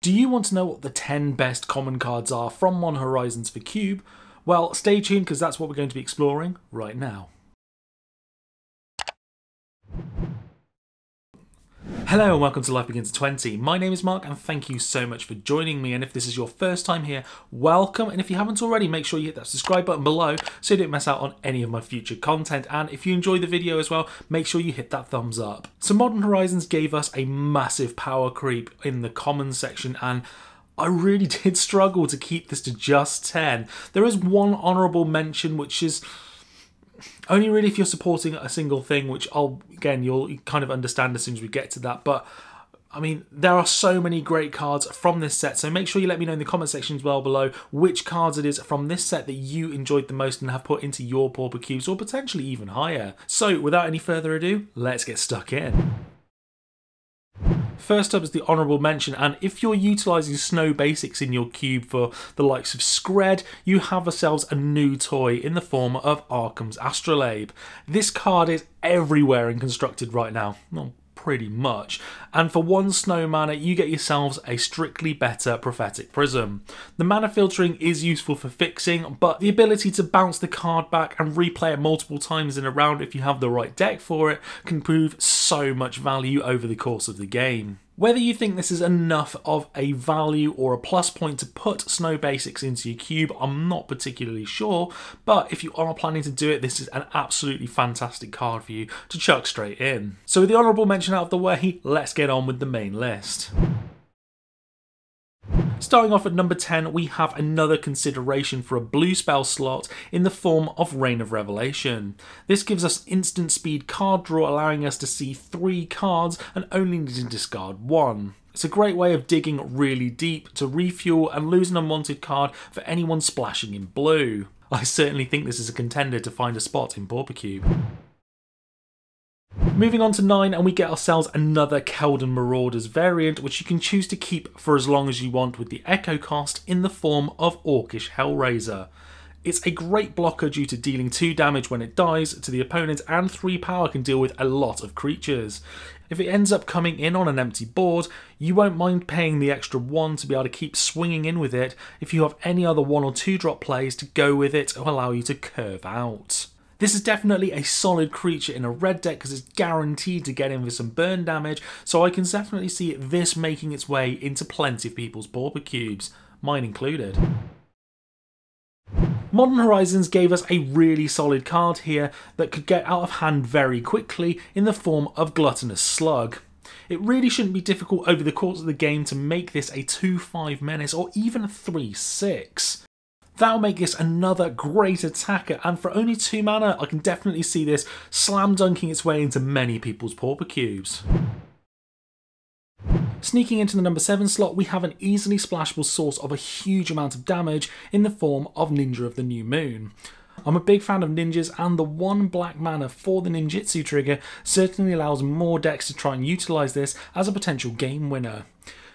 Do you want to know what the 10 best common cards are from Modern Horizons for Cube? Well, stay tuned because that's what we're going to be exploring right now. Hello and welcome to Life Begins at 20. My name is Mark and thank you so much for joining me, and if this is your first time here, welcome, and if you haven't already, make sure you hit that subscribe button below so you don't miss out on any of my future content, and if you enjoy the video as well, make sure you hit that thumbs up. So Modern Horizons gave us a massive power creep in the commons section, and I really did struggle to keep this to just 10. There is one honourable mention, which is only really if you're supporting a single thing, which you'll kind of understand as soon as we get to that. But I mean, there are so many great cards from this set, so make sure you let me know in the comment section as well below which cards it is from this set that you enjoyed the most and have put into your Pauper cubes, or potentially even higher. So without any further ado, let's get stuck in. First up is the honourable mention, and if you're utilising snow basics in your cube for the likes of Scred, you have yourselves a new toy in the form of Arkham's Astrolabe. This card is everywhere in Constructed right now. Well, pretty much, and for one snow mana you get yourselves a strictly better Prophetic Prism. The mana filtering is useful for fixing, but the ability to bounce the card back and replay it multiple times in a round if you have the right deck for it can prove so much value over the course of the game. Whether you think this is enough of a value or a plus point to put snow basics into your cube, I'm not particularly sure, but if you are planning to do it, this is an absolutely fantastic card for you to chuck straight in. So with the honourable mention out of the way, let's get on with the main list. Starting off at number 10, we have another consideration for a blue spell slot in the form of Reign of Revelation. This gives us instant speed card draw, allowing us to see 3 cards and only need to discard 1. It's a great way of digging really deep to refuel and lose an unwanted card for anyone splashing in blue. I certainly think this is a contender to find a spot in Pauper Cube. Moving on to 9, and we get ourselves another Keldon Marauders variant, which you can choose to keep for as long as you want with the Echo cost in the form of Orcish Hellraiser. It's a great blocker due to dealing 2 damage when it dies to the opponent, and 3 power can deal with a lot of creatures. If it ends up coming in on an empty board, you won't mind paying the extra 1 to be able to keep swinging in with it if you have any other 1 or 2 drop plays to go with it or allow you to curve out. This is definitely a solid creature in a red deck because it's guaranteed to get in with some burn damage, so I can definitely see this making its way into plenty of people's Pauper cubes, mine included. Modern Horizons gave us a really solid card here that could get out of hand very quickly in the form of Gluttonous Slug. It really shouldn't be difficult over the course of the game to make this a 2/5 menace or even a 3/6. That'll make this another great attacker, and for only 2 mana I can definitely see this slam dunking its way into many people's Pauper cubes. Sneaking into the number 7 slot, we have an easily splashable source of a huge amount of damage in the form of Ninja of the New Moon. I'm a big fan of ninjas, and the 1 black mana for the ninjutsu trigger certainly allows more decks to try and utilise this as a potential game winner.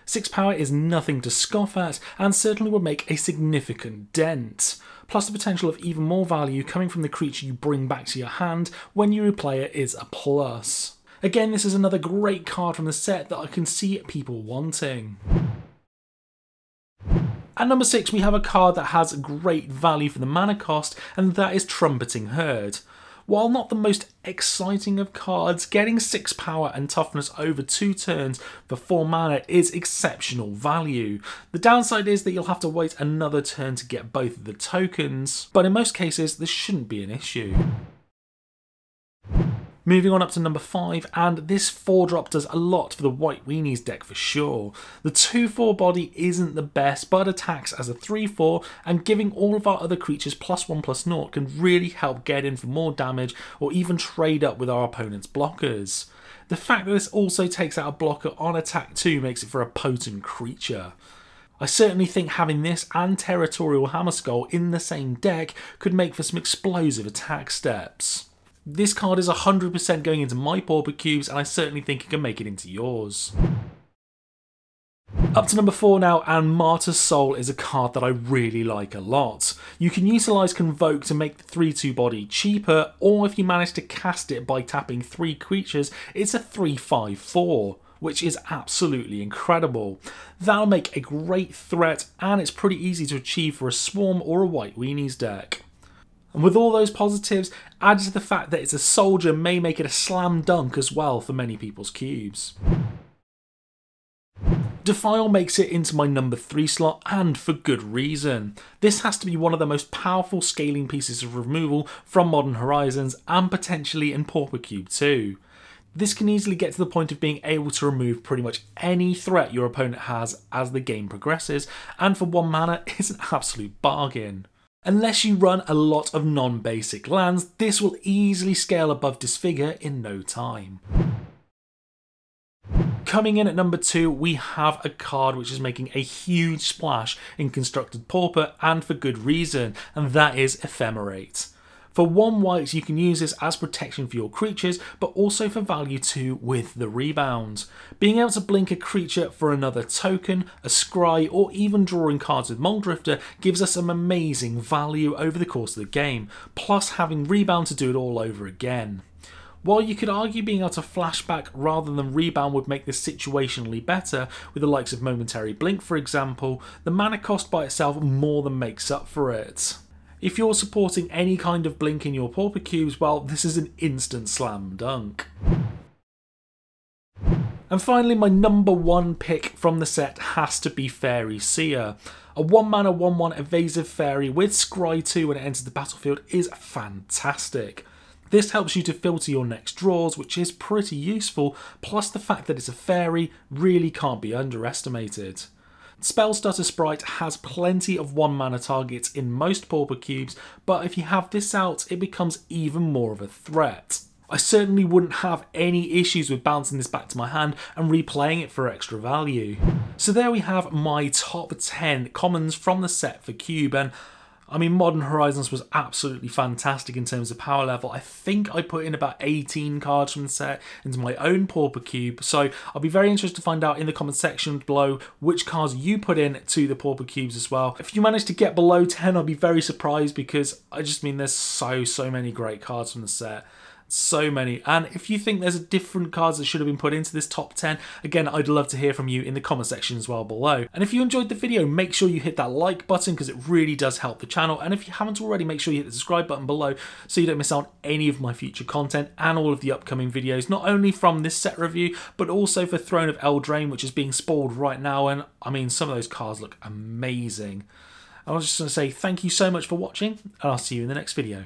6 power is nothing to scoff at and certainly will make a significant dent, plus the potential of even more value coming from the creature you bring back to your hand when you replay it is a plus. Again, this is another great card from the set that I can see people wanting. At number 6, we have a card that has great value for the mana cost, and that is Trumpeting Heard. While not the most exciting of cards, getting 6 power and toughness over 2 turns for 4 mana is exceptional value. The downside is that you'll have to wait another turn to get both of the tokens, but in most cases this shouldn't be an issue. Moving on up to number 5, and this 4-drop does a lot for the White Weenies deck for sure. The 2/4 body isn't the best, but attacks as a 3/4, and giving all of our other creatures +1/+0 can really help get in for more damage or even trade up with our opponent's blockers. The fact that this also takes out a blocker on attack 2 makes it for a potent creature. I certainly think having this and Territorial Hammerskull in the same deck could make for some explosive attack steps. This card is 100% going into my Pauper cubes, and I certainly think it can make it into yours. Up to number 4 now, and Martyr's Soul is a card that I really like a lot. You can utilise Convoke to make the 3/2 body cheaper, or if you manage to cast it by tapping 3 creatures, it's a 3/5/4. which is absolutely incredible. That'll make a great threat, and it's pretty easy to achieve for a Swarm or a White Weenies deck. And with all those positives, added to the fact that it's a soldier may make it a slam dunk as well for many people's cubes. Defile makes it into my number 3 slot, and for good reason. This has to be one of the most powerful scaling pieces of removal from Modern Horizons, and potentially in Pauper Cube too. This can easily get to the point of being able to remove pretty much any threat your opponent has as the game progresses, and for 1 mana it's an absolute bargain. Unless you run a lot of non-basic lands, this will easily scale above Disfigure in no time. Coming in at number 2, we have a card which is making a huge splash in Constructed Pauper, and for good reason, and that is Ephemerate. For 1 white, you can use this as protection for your creatures, but also for value too with the rebound. Being able to blink a creature for another token, a scry, or even drawing cards with Muldrifter gives us some amazing value over the course of the game, plus having rebound to do it all over again. While you could argue being able to flashback rather than rebound would make this situationally better, with the likes of Momentary Blink for example, the mana cost by itself more than makes up for it. If you're supporting any kind of blink in your Pauper cubes, well, this is an instant slam dunk. And finally, my number 1 pick from the set has to be Fairy Seer. A 1 mana 1/1 evasive fairy with Scry 2 when it enters the battlefield is fantastic. This helps you to filter your next draws, which is pretty useful, plus the fact that it's a fairy really can't be underestimated. Spellstutter Sprite has plenty of 1 mana targets in most Pauper cubes, but if you have this out, it becomes even more of a threat. I certainly wouldn't have any issues with bouncing this back to my hand and replaying it for extra value. So there we have my top 10 commons from the set for cube, and I mean, Modern Horizons was absolutely fantastic in terms of power level. I think I put in about 18 cards from the set into my own Pauper cube, so I'll be very interested to find out in the comment section below which cards you put in to the Pauper cubes as well. If you manage to get below 10, I'll be very surprised, because I just mean there's so many great cards from the set. So many. And if you think there's different cards that should have been put into this top 10, again, I'd love to hear from you in the comment section as well below. And if you enjoyed the video, make sure you hit that like button, because it really does help the channel. And if you haven't already, make sure you hit the subscribe button below so you don't miss out on any of my future content and all of the upcoming videos, not only from this set review, but also for Throne of Eldraine, which is being spoiled right now. And I mean, some of those cards look amazing. I was just going to say thank you so much for watching, and I'll see you in the next video.